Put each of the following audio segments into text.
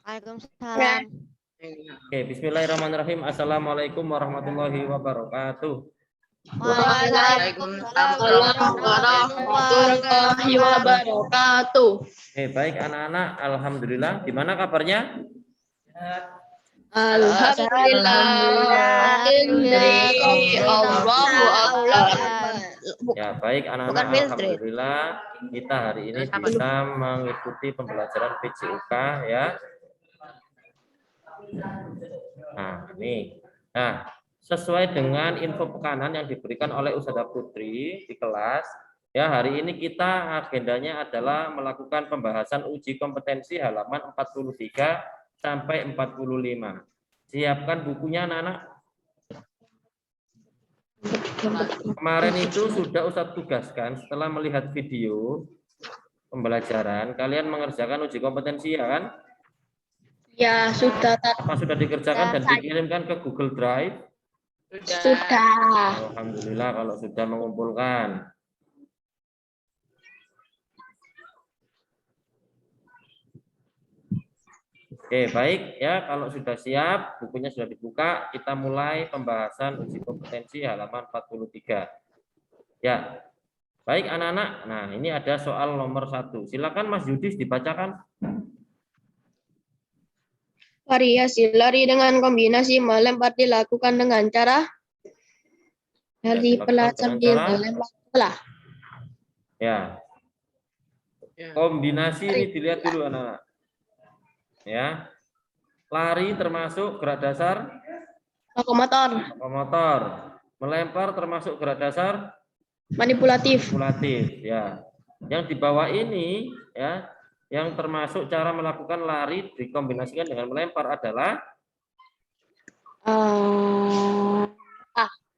Waalaikumsalam. Oke, bismillahirrahmanirrahim. Assalamualaikum warahmatullahi wabarakatuh. Waalaikumsalam warahmatullahi wabarakatuh. Oke, baik anak-anak, alhamdulillah. Gimana kabarnya? Alhamdulillah. Ya, baik anak-anak, alhamdulillah kita hari ini bisa mengikuti pembelajaran PJUK ya. Nah, ini. Nah, sesuai dengan info pekanan yang diberikan oleh Ustazah Putri di kelas, ya hari ini kita agendanya adalah melakukan pembahasan uji kompetensi halaman 43 sampai 45. Siapkan bukunya anak-anak. Kemarin itu sudah Ustadz tugaskan setelah melihat video pembelajaran, kalian mengerjakan uji kompetensi ya kan? Ya, sudah. Apa sudah dikerjakan dan dikirimkan ke Google Drive? Sudah. Alhamdulillah kalau sudah mengumpulkan. Oke, baik ya, kalau sudah siap, bukunya sudah dibuka, kita mulai pembahasan uji kompetensi halaman 43. Ya, baik anak-anak. Nah, ini ada soal nomor 1. Silakan Mas Yudis dibacakan. Variasi lari dengan kombinasi melempar dilakukan dengan cara dari pelan sambil melempar bola. Ya. Kombinasi ini dilihat dulu anak-anak. Ya. Lari termasuk gerak dasar Lokomotor. lokomotor. Melempar termasuk gerak dasar Manipulatif. manipulatif, ya. Yang di bawah ini ya, yang termasuk cara melakukan lari dikombinasikan dengan melempar adalah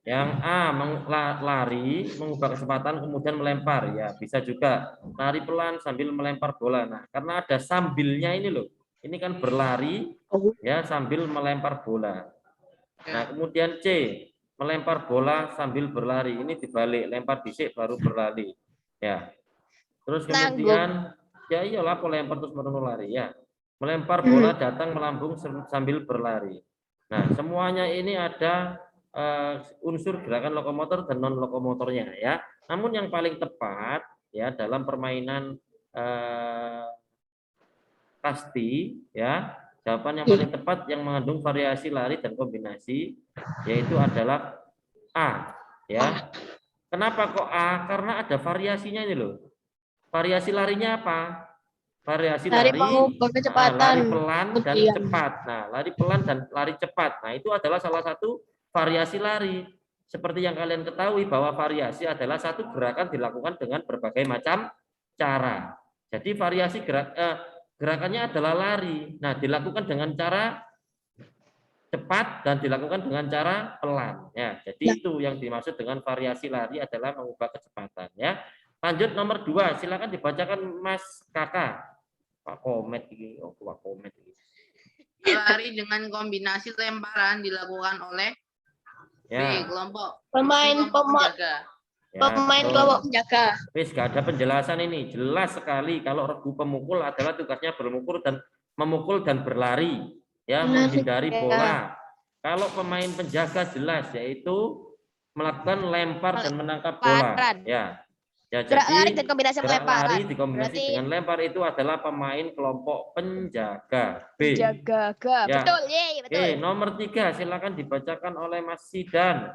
yang A, lari mengubah kecepatan kemudian melempar, ya bisa juga lari pelan sambil melempar bola. Nah, karena ada sambilnya ini loh, ini kan berlari ya sambil melempar bola. Nah, kemudian C, melempar bola sambil berlari, ini dibalik, lempar bisik baru berlari, ya. Terus kemudian ya iyalah lempar terus lari ya. Melempar bola datang melambung sambil berlari. Nah, semuanya ini ada unsur gerakan lokomotor dan non lokomotornya ya. Namun yang paling tepat ya dalam permainan pasti ya, jawaban yang paling tepat yang mengandung variasi lari dan kombinasi yaitu adalah A ya. Kenapa kok A? Karena ada variasinya ini loh. Variasi larinya apa? Variasi lari lari pelan dan cepat. Nah, lari pelan dan lari cepat. Nah, itu adalah salah satu variasi lari. Seperti yang kalian ketahui bahwa variasi adalah satu gerakan dilakukan dengan berbagai macam cara. Jadi variasi gerakannya adalah lari. Nah, dilakukan dengan cara cepat dan dilakukan dengan cara pelan. Ya, jadi itu yang dimaksud dengan variasi lari adalah mengubah kecepatan. Ya. Lanjut nomor 2, silakan dibacakan Mas Kakak. Pak Komet ini, Pak Komet ini. Lari dengan kombinasi lemparan dilakukan oleh B, kelompok pemain penjaga. Pemain kelompok penjaga. Wis gak ada penjelasan ini, jelas sekali kalau regu pemukul adalah tugasnya memukul dan berlari, ya menghindari bola. Kalau pemain penjaga jelas yaitu melakukan lempar dan menangkap bola. Ya. Ya, jadi lari dan kombinasi melempar. Lari dikombinasi dengan lempar itu adalah pemain kelompok penjaga B. Penjaga, ya. Betul, betul. Oke, nomor 3 silakan dibacakan oleh Mas Sidan.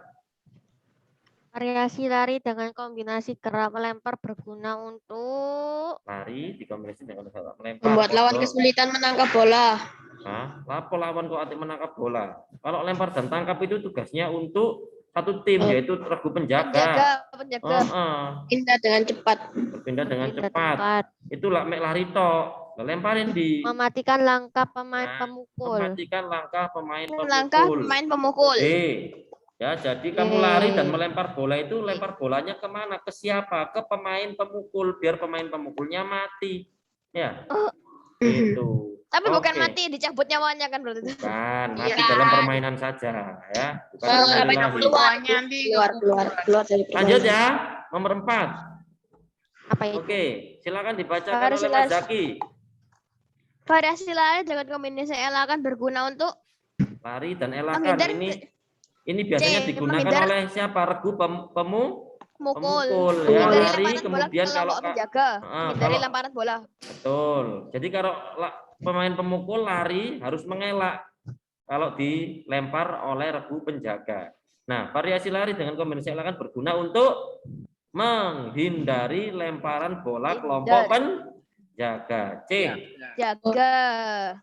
Variasi lari dengan kombinasi gerak melempar berguna untuk lari dikombinasi dengan gerak melempar. Membuat lawan kesulitan menangkap bola. Nah, lapo lawan kok menangkap bola. Kalau lempar dan tangkap itu tugasnya untuk satu tim yaitu regu penjaga. Penjaga. Pindah dengan cepat. Berpindah dengan cepat. Itu lari tok. Lemparin di. Mematikan langkah pemain pemukul. Mematikan langkah pemain pemukul. Langkah pemain pemukul. Ya, jadi kamu lari dan melempar bola itu lempar bolanya kemana? Ke siapa? Ke pemain pemukul biar pemain pemukulnya mati. Ya. Itu. Tapi bukan mati, dicabut nyawanya kan berarti. Bukan, mati dalam permainan saja ya. Bukan keluar dari permainan. Lanjut ya, nomor 4. Apa itu? Oke, silakan dibacakan oleh Mas Zaki. Variasi lari dengan kombinasi elakan berguna untuk Lari dan elakan menghindar ini biasanya C, digunakan menghindar oleh siapa? Regu mukul. pemukul ya, Menghindari lari lemparan bola ke kemudian kalau kelompok penjaga. Menghindari kalau lemparan bola. betul. Jadi kalau pemain pemukul lari harus mengelak kalau dilempar oleh regu penjaga. Nah, variasi lari dengan kombinasi elakan berguna untuk menghindari lemparan bola kelompok penjaga. C. Jaga.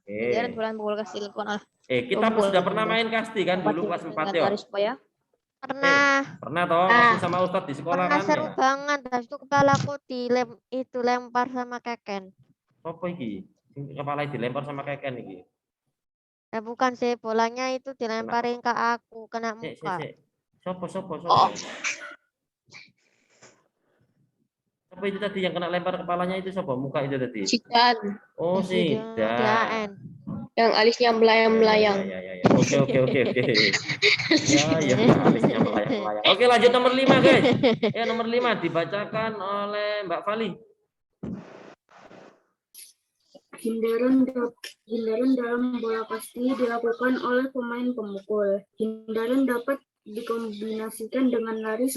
Menghindari Oke. bola pukul ke silpon. Kita sudah pernah main kasti kan dulu kelas 4 ya? Pernah. Pernah toh, waktu sama Ustadz di sekolah Pernah kan seru ya? banget. Habis itu kepalaku lempar sama keken. Apa iki? Kepala dilempar sama keken iki. Bukan sih, bolanya itu dilemparin ke aku, kena muka. Sopo. Oh. Apa itu tadi yang kena lempar kepalanya itu sopo? Muka itu tadi. Sidan. Oh, Di Sidan. Yang alisnya melayang-melayang. Ya. Oke. Ya, alisnya melayang-melayang. Oke, lanjut nomor 5, guys. Ya, nomor 5 dibacakan oleh Mbak Fali. Hindaran dalam bola kasti dilakukan oleh pemain pemukul. Hindaran dapat dikombinasikan dengan lari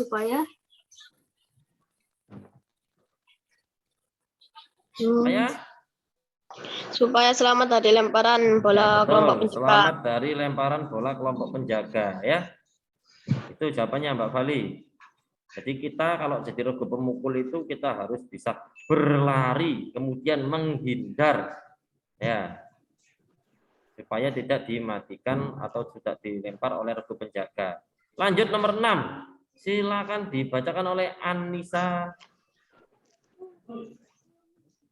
Supaya selamat dari lemparan bola kelompok penjaga. Selamat dari lemparan bola kelompok penjaga ya. Itu jawabannya Mbak Fali. Jadi kita kalau jadi regu pemukul itu kita harus bisa berlari kemudian menghindar ya. Supaya tidak dimatikan atau tidak dilempar oleh regu penjaga. Lanjut nomor 6. Silakan dibacakan oleh Anissa.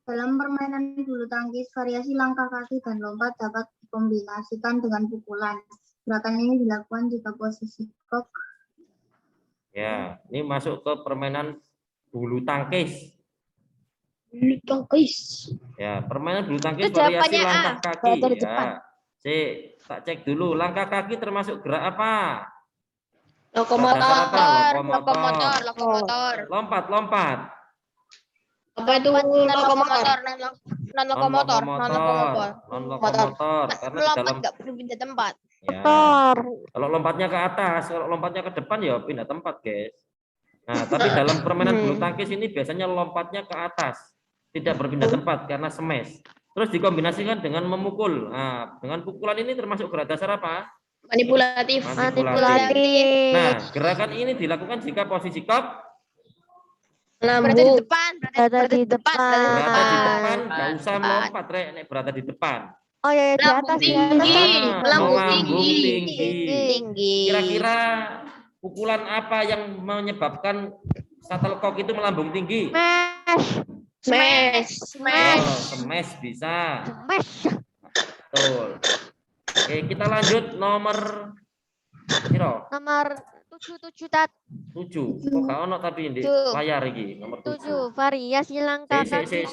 Dalam permainan bulu tangkis, variasi langkah kaki dan lompat dapat dikombinasikan dengan pukulan. Gerakan ini dilakukan jika posisi kok. Ya, ini masuk ke permainan bulu tangkis. Bulu tangkis. Ya, permainan bulu tangkis Itu variasi jawabannya langkah A, kaki dari ya. depan. C, tak cek dulu. Langkah kaki termasuk gerak apa? Lokomotor. Lokomotor. Lompat. Apa itu lokomotor? Non lokomotor. Non lokomotor. Karena di dalam Nggak perlu pindah tempat. ya. Kalau lompatnya ke atas, kalau lompatnya ke depan ya pindah tempat, guys. Nah, tapi dalam permainan bulu tangkis ini biasanya lompatnya ke atas, tidak berpindah tempat karena smash. Terus dikombinasikan dengan memukul. Nah, dengan pukulan ini termasuk gerak dasar apa? Manipulatif. Nah, gerakan ini dilakukan jika posisi kop Berada di depan. berada di depan, nggak usah melompat, Rek. Nek berada di depan. Oh ya, di atas. Melambung tinggi. Kira-kira pukulan apa yang menyebabkan shuttlecock itu melambung tinggi? Smash bisa. Betul. Oke, kita lanjut nomor 7 tat. 7. Kok gak ono tapi di layar iki nomor 7. 7 variasi langkah kaki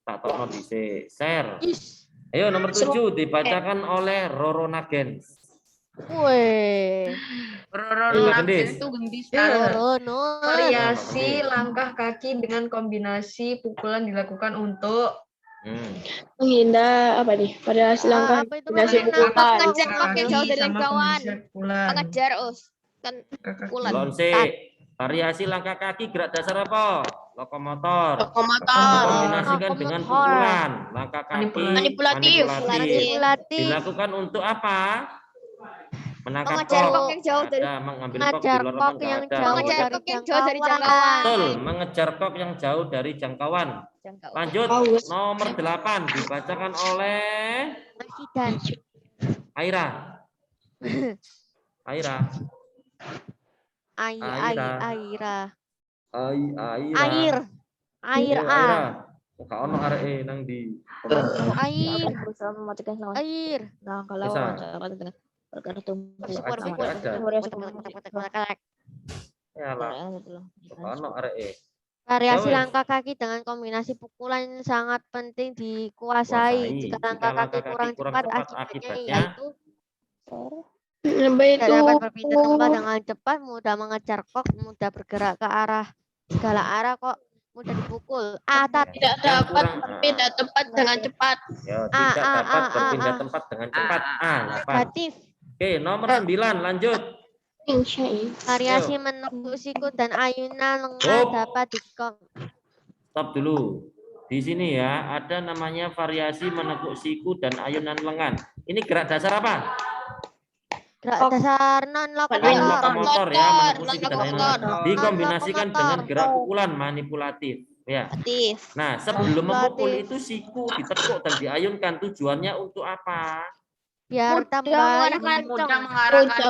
Tak tokno dhisik. Share. Ayo nomor 7 dibacakan oleh Roro Nagen. Weh. Itu gendis Variasi langkah kaki dengan kombinasi pukulan dilakukan untuk menghindar apa nih? Variasi langkah kombinasi pukulan. Mengejar kok yang jauh dari kawan. Mengejar kan pukulan. Variasi langkah kaki gerak dasar apa? Lokomotor. Kombinasikan dengan pukulan. Langkah kaki manipulatif. Dilakukan untuk apa? Menangkap kok yang jauh dari mengejar kok yang jauh dari jangkauan. Betul, mengejar kok yang jauh dari jangkauan. Lanjut nomor 8 dibacakan oleh Aira. Kok ono areke nang di air. Nah, kalau variasi langkah kaki dengan kombinasi pukulan sangat penting dikuasai. Jika langkah kaki kurang cepat, akibatnya yaitu Apa Tidak itu? dapat berpindah tempat dengan cepat, mudah mengejar kok, mudah bergerak ke arah segala arah kok, mudah dipukul. Atat. Tidak Yang dapat kurang berpindah tempat dengan cepat. ya, tidak dapat berpindah A. tempat dengan cepat. A. 8. Negatif. Oke, nomor 9 lanjut. Variasi Ayo. menekuk siku dan ayunan lengan Stop. dapat dikom. Stop dulu. Di sini ya, ada namanya variasi menekuk siku dan ayunan lengan. Ini gerak dasar apa? Gerak dasar non Bukan lokomotor. lokomotor ya, menekuk siku dan ayunan Lokomotor. lengan. Dikombinasikan Non-lokomotor. dengan gerak pukulan manipulatif. Ya. Nah, sebelum memukul itu siku ditekuk dan diayunkan. Tujuannya untuk apa? Biar tambah kencang. Mudah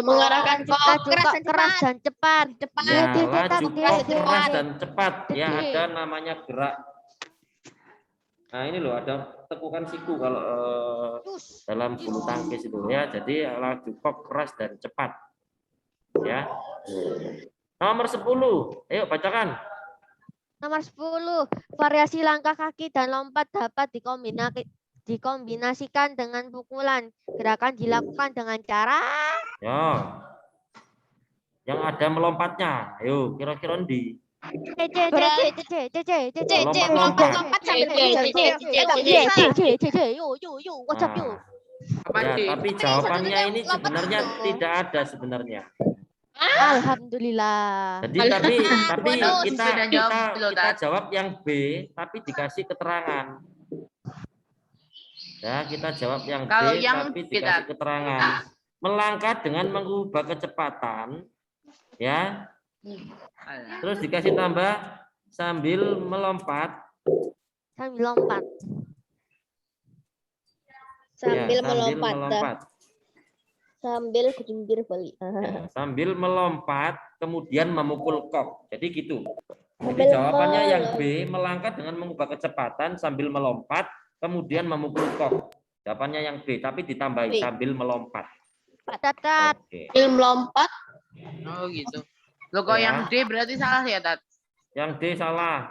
mengarahkan kok. Keras dan cepat. Ya, laju kok keras Cepat. dan cepat. Ya, Gede. ada namanya gerak. Nah, ini loh, ada tekukan siku kalau dalam bulu tangkis itu ya. Jadi laju kok keras dan cepat. Ya. Nomor 10. Ayo bacakan. Nomor 10. Variasi langkah kaki dan lompat dapat dikombinasikan dengan pukulan. Gerakan dilakukan dengan cara Ya. Yang ada melompatnya. Ayo, kira-kira ndi? Ya, tapi jawabannya ini sebenarnya tidak ada sebenarnya. Alhamdulillah. Jadi tapi kita jawab yang B tapi dikasih keterangan. Ya, kita jawab yang B Kalau yang tapi B, dikasih keterangan. Melangkah dengan mengubah kecepatan, ya. Terus dikasih tambah sambil melompat. Sambil lompat. Sambil Ya, melompat. Sambil kejungkir balik. Ya, sambil melompat, kemudian memukul kok. Jadi gitu. Jadi jawabannya yang B, melangkah dengan mengubah kecepatan sambil melompat, kemudian memukul kok. Jawabannya yang B, tapi ditambahi sambil melompat. Pak Tatat. Oke. Sambil melompat. Oh gitu. Lo kok Ya. yang D berarti salah ya, Tat? Yang D salah.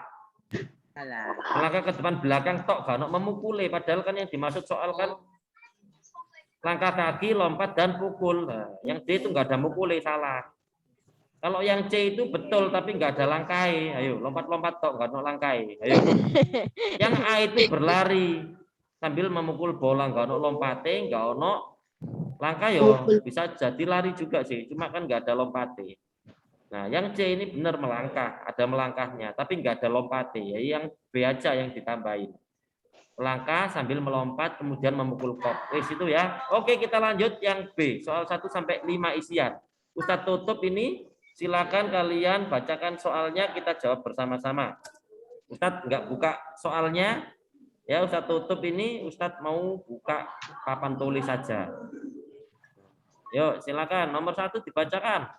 Salah. Melangkah ke depan belakang tok gak ono memukule, padahal kan yang dimaksud soal kan langkah kaki, lompat dan pukul. Nah, yang D itu nggak ada mukule, salah. Kalau yang C itu betul tapi nggak ada langkai. Ayo, lompat-lompat tok nggak ada langkai. Ayo. Yang A itu berlari sambil memukul bola, nggak ada lompate, nggak ono langkai yo. Bisa jadi lari juga sih, cuma kan nggak ada lompate. Nah, yang C ini benar melangkah, ada melangkahnya, tapi nggak ada lompate. Ya, yang B aja yang ditambahin. Melangkah sambil melompat, kemudian memukul kok. Wis itu ya. Oke, kita lanjut yang B. Soal 1 sampai 5 isian. Ustadz tutup ini, silakan kalian bacakan soalnya, kita jawab bersama-sama. Ustadz nggak buka soalnya. Ya, Ustadz tutup ini, Ustadz mau buka papan tulis saja. Yuk, silakan. Nomor 1 dibacakan.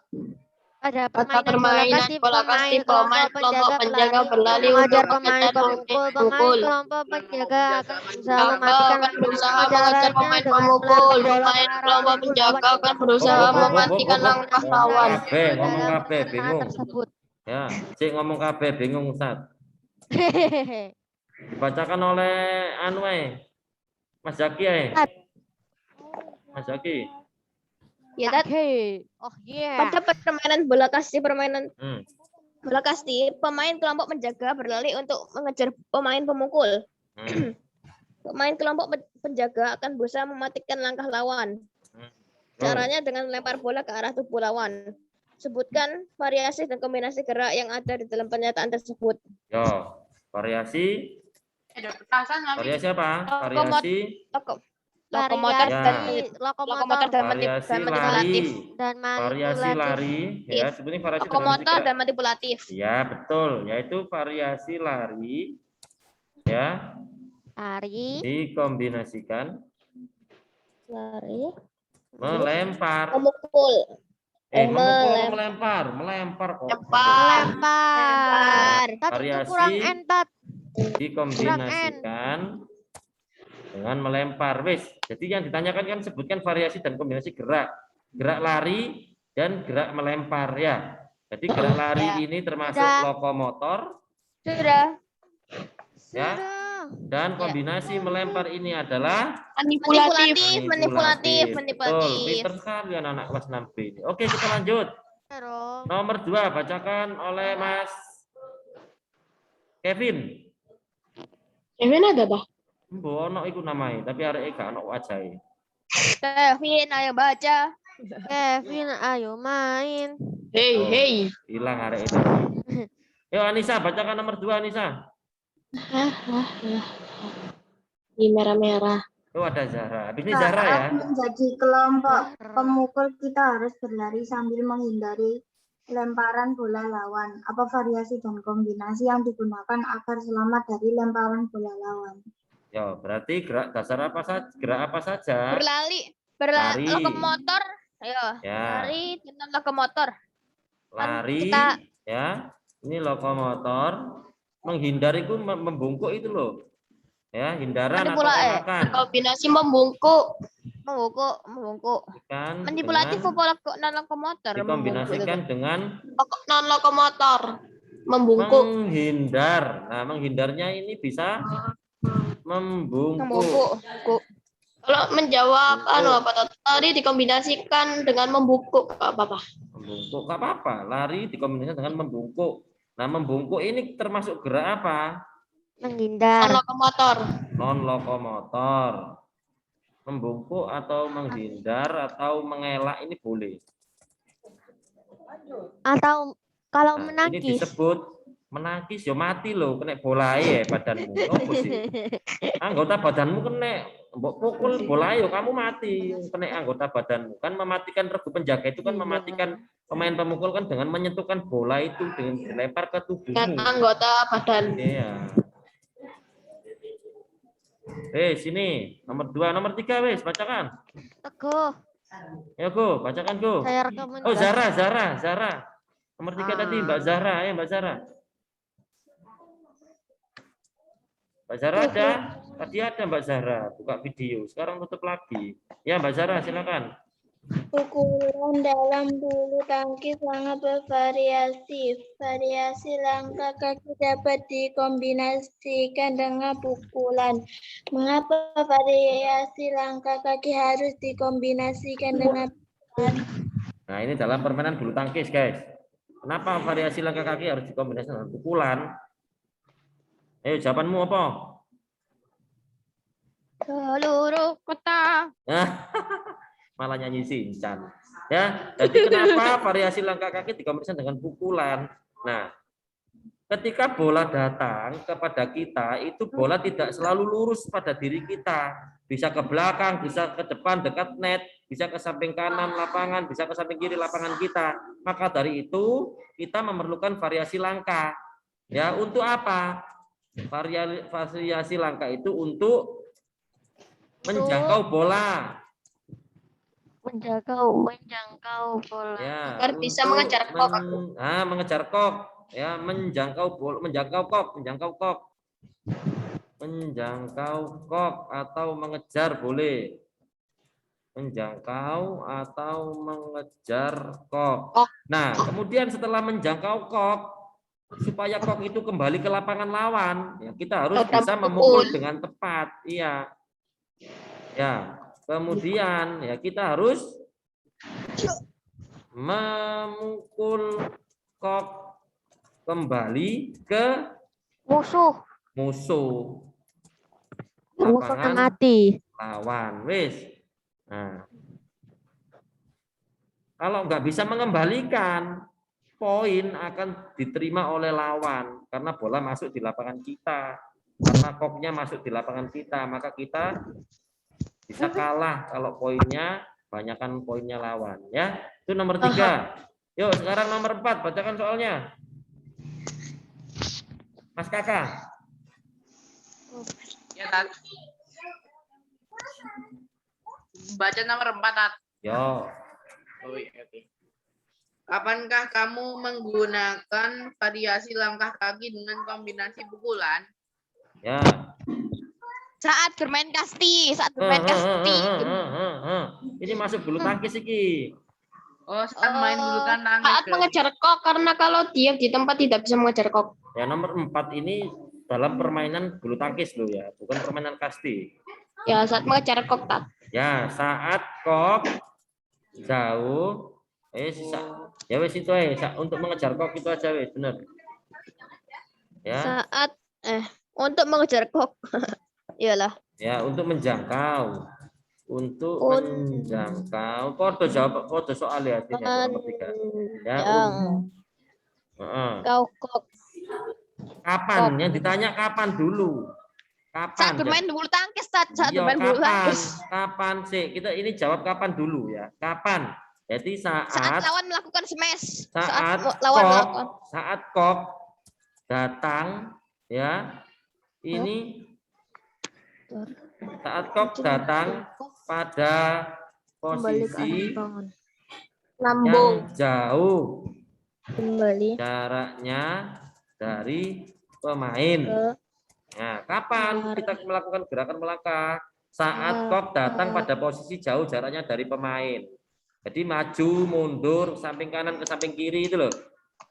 Ada Permainan bola kasti pemain kelompok penjaga berlari mengajar untuk pemain mengejar pemukul. Pemain kelompok penjaga akan berusaha akan mematikan berusaha mengejar pemain pemukul. Pemain kelompok penjaga akan berusaha mematikan langkah lawan. Kabeh, ngomong kabeh, bingung. Tersebut. Ya, cik ngomong kabeh, bingung Ustadz. Dibacakan oleh Mas Zaki Mas Zaki. Ya, Tat. Oh yeah. Pada permainan bola kasti, Hmm. bola kasti, pemain kelompok penjaga berlari untuk mengejar pemain pemukul. Hmm. Pemain kelompok penjaga akan berusaha mematikan langkah lawan. Caranya dengan melempar bola ke arah tubuh lawan. Sebutkan variasi dan kombinasi gerak yang ada di dalam pernyataan tersebut. Yo, variasi apa? Variasi Lokomotor Ya. dan Lokomotor dan variasi lari, manipulatif. dan variasi manipulatif. lari, ya sebenarnya variasi dan Lokomotor manipulatif. dan manipulatif. Ya betul, yaitu variasi lari, ya Lari. dikombinasikan Lari. melempar. Memukul. Memukul, melempar kok. Lempar. Tapi itu Variasi kurang entat. Dikombinasikan dengan melempar. Wis. Jadi yang ditanyakan kan sebutkan variasi dan kombinasi gerak. Gerak lari dan gerak melempar ya. Jadi gerak lari ini termasuk Sudah. lokomotor Sudah. ya. Sudah. Dan kombinasi melempar ini adalah Manipulatif. Betul, pinter sekali anak-anak kelas 6B ini. Oke, kita lanjut. Terus. Nomor 2 bacakan oleh Mas Kevin. Kevin ada bah? Mbok ono iku namae, tapi arek gak ono wajahe. Kevin, ayo baca. Kevin, ayo main. Hey, Oh. hey. Hilang arek itu. Yuk Anissa, bacakan nomor 2 Anissa. Di merah-merah. Oh ada Zahra. Habis ini Zahra ya. Saat menjadi kelompok pemukul kita harus berlari sambil menghindari lemparan bola lawan. Apa variasi dan kombinasi yang digunakan agar selamat dari lemparan bola lawan? Ya, berarti gerak dasar apa saja? Gerak apa saja? Berlari. Lari. Lokomotor. Ayo. Ya. Lari dengan lokomotor. Lari. kita- Ya. Ini lokomotor. Menghindar itu membungkuk itu loh. Ya, hindaran Ada atau pula, enakan. Kombinasi membungkuk. Membungkuk. Kan Manipulatif dengan- dan lokomotor. dikombinasikan dengan Non lokomotor. Membungkuk. menghindar. Nah, menghindarnya ini bisa membungkuk. Membungkuk. Kalau menjawab apa tadi dikombinasikan dengan membungkuk apa? Membungkuk nggak apa-apa. Lari dikombinasikan dengan membungkuk. Nah, membungkuk ini termasuk gerak apa? Non Menghindar. lokomotor. Non lokomotor. Membungkuk atau menghindar atau mengelak ini boleh. Atau kalau Nah, ini menangkis. disebut menangkis ya mati loh, kena bola ya badanmu. Apa sih? Anggota badanmu kena mbok pukul bola yo kamu mati, kena anggota badanmu. Kan mematikan regu penjaga itu kan mematikan pemain pemukul kan dengan menyentuhkan bola itu dengan dilempar ke Dan tubuhmu. anggota badan. Iya. Sini nomor 2, nomor 3 wes bacakan. Teguh. Ya Go, bacakan Go. Saya rekam. Oh Zara. Nomor 3 tadi Mbak Zara, ya Mbak Zara. Mbak Zara ada? Tadi ada Mbak Zara, buka video. Sekarang tutup lagi. Ya Mbak Zara, silakan. Pukulan dalam bulu tangkis sangat bervariasi. Variasi langkah kaki dapat dikombinasikan dengan pukulan. Mengapa variasi langkah kaki harus dikombinasikan dengan pukulan? Nah, ini dalam permainan bulu tangkis, guys. Kenapa variasi langkah kaki harus dikombinasikan dengan pukulan? Ayo, jawabanmu apa? Seluruh kota. Malah nyanyi Shinchan. Ya, jadi kenapa variasi langkah kaki dikombinasikan dengan pukulan? Nah, ketika bola datang kepada kita, itu bola tidak selalu lurus pada diri kita. Bisa ke belakang, bisa ke depan dekat net, bisa ke samping kanan lapangan, bisa ke samping kiri lapangan kita. Maka dari itu, kita memerlukan variasi langkah. Ya, untuk apa? Variasi langkah itu untuk menjangkau bola. Menjangkau bola. Ya, Agar bisa untuk mengejar kok. mengejar kok, ya menjangkau bola, menjangkau kok atau mengejar boleh. Menjangkau atau mengejar kok. Nah, kemudian setelah menjangkau kok, supaya kok itu kembali ke lapangan lawan, ya, kita harus bisa memukul dengan tepat. Iya. Ya. Kemudian ya kita harus memukul kok kembali ke Musuh. Lapangan Mati. lawan. Wis. Nah, kalau nggak bisa mengembalikan, poin akan diterima oleh lawan karena bola masuk di lapangan kita, karena koknya masuk di lapangan kita, maka kita bisa kalah kalau poinnya banyakkan poinnya lawan, ya. Itu nomor 3. Yuk sekarang nomor 4, bacakan soalnya. Mas Kakak. Ya, Tat. Baca nomor 4, Tat. Yo. Oh, iya, oke. Kapankah kamu menggunakan variasi langkah kaki dengan kombinasi pukulan? Ya. Saat bermain kasti. Ini masuk bulu tangkis iki. Oh, saat main bulu tangkis. Saat mengejar kok, karena kalau dia di tempat tidak bisa mengejar kok. Ya nomor 4 ini dalam permainan bulu tangkis loh ya, bukan permainan kasti. Ya, saat mengejar kok, Tat. Ya, saat kok jauh, ya wes itu untuk mengejar kok itu aja wes, bener. Ya, Saat untuk mengejar kok. Iyalah. ya untuk menjangkau, Podo jawab, podo soal ya, nomor 3. Ya, Kau kok. kapan? Yang ditanya kapan dulu? Kapan? Saat bermain bulu tangkis, Tat. Saat Iya, bermain bulu kapan? tangkis. Kapan sih? Kita ini jawab kapan dulu ya? Kapan? Jadi Saat lawan melakukan smash. saat lawan kok, melakukan. saat kok datang ya. Ini saat kok datang pada posisi Lambung. yang jauh Kembali jaraknya dari pemain. ke Nah, kapan kita melakukan gerakan melangkah? Saat kok datang pada posisi jauh jaraknya dari pemain. Jadi maju, mundur, samping kanan ke samping kiri itu loh.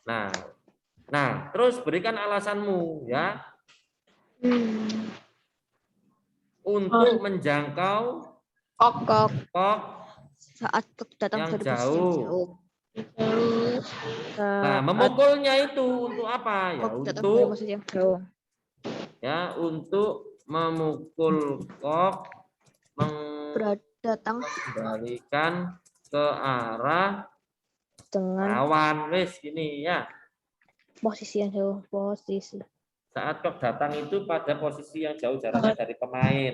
Nah, terus berikan alasanmu ya. Untuk menjangkau Kok. Saat kok datang yang pada posisi yang jauh. jauh. Nah, memukulnya itu untuk apa? Ya Kok datang pada untuk posisi yang jauh. untuk memukul kok Datang mengembalikan ke arah dengan lawan wis gini ya. posisi yang jauh. Posisi. Saat kok datang itu pada posisi yang jauh jaraknya dari pemain.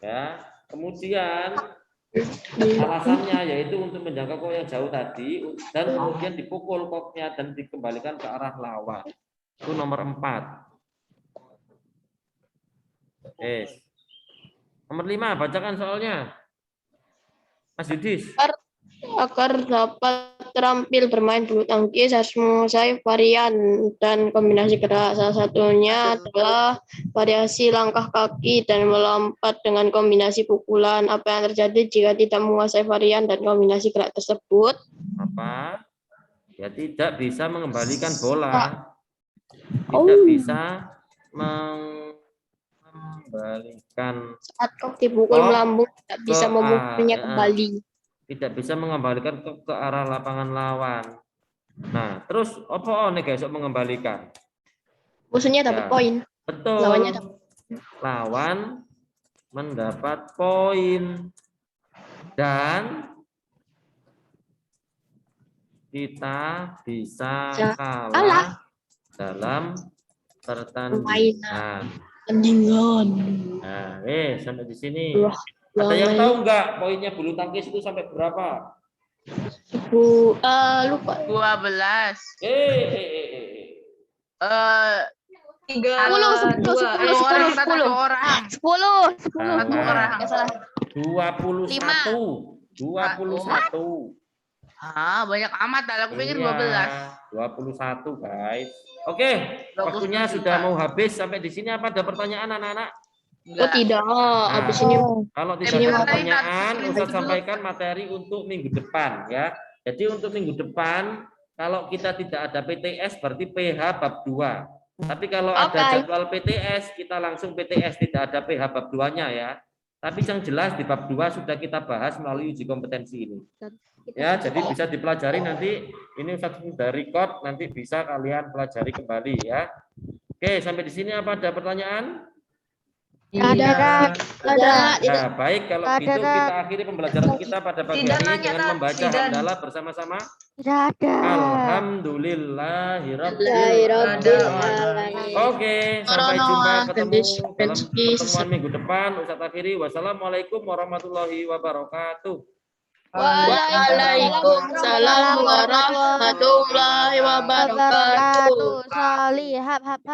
Ya, kemudian alasannya yaitu untuk menjangkau kok yang jauh tadi dan kemudian dipukul koknya dan dikembalikan ke arah lawan. Itu nomor 4. Nomor 5, bacakan soalnya. Mas Yudis. Agar dapat terampil bermain bulu tangkis harus menguasai varian dan kombinasi gerak. Salah satunya adalah variasi langkah kaki dan melompat dengan kombinasi pukulan. Apa yang terjadi jika tidak menguasai varian dan kombinasi gerak tersebut? Apa? Ya tidak bisa mengembalikan bola. Tidak bisa mengembalikan. Saat kok dipukul melambung tidak bisa memukulnya kembali. Tidak bisa mengembalikan ke arah lapangan lawan. Nah, terus apa nih guys mengembalikan? Musuhnya dapat poin. Betul. Lawannya dapat. Lawan mendapat poin dan kita bisa kalah dalam pertandingan. Nah, sampai di sini. Ada yang tahu nggak poinnya bulu tangkis itu sampai berapa? Lupa. 12. 21. Banyak amat. Aku pikir 12. 21 guys. Oke, waktunya sudah mau habis. Sampai di sini apa ada pertanyaan anak-anak? Oh tidak, habis ini. Kalau tidak ada pertanyaan, Ustaz sampaikan materi untuk minggu depan ya. Jadi untuk minggu depan, kalau kita tidak ada PTS berarti PH bab 2. Tapi kalau ada jadwal PTS, kita langsung PTS, tidak ada PH bab 2-nya ya. Tapi yang jelas di bab 2 sudah kita bahas melalui uji kompetensi ini. Ya, jadi bisa dipelajari nanti. Ini Ustaz sudah record, nanti bisa kalian pelajari kembali ya. Oke, sampai di sini apa ada pertanyaan? Ada. Nah, baik kalau gitu kita akhiri pembelajaran kita pada pagi hari ini dengan membaca hamdalah bersama-sama. Alhamdulillahirabbil alamin. Oke, sampai jumpa ketemu dalam pertemuan minggu depan. Ustaz akhiri. Wassalamualaikum warahmatullahi wabarakatuh. Waalaikumsalam warahmatullahi wabarakatuh. Salih, hap.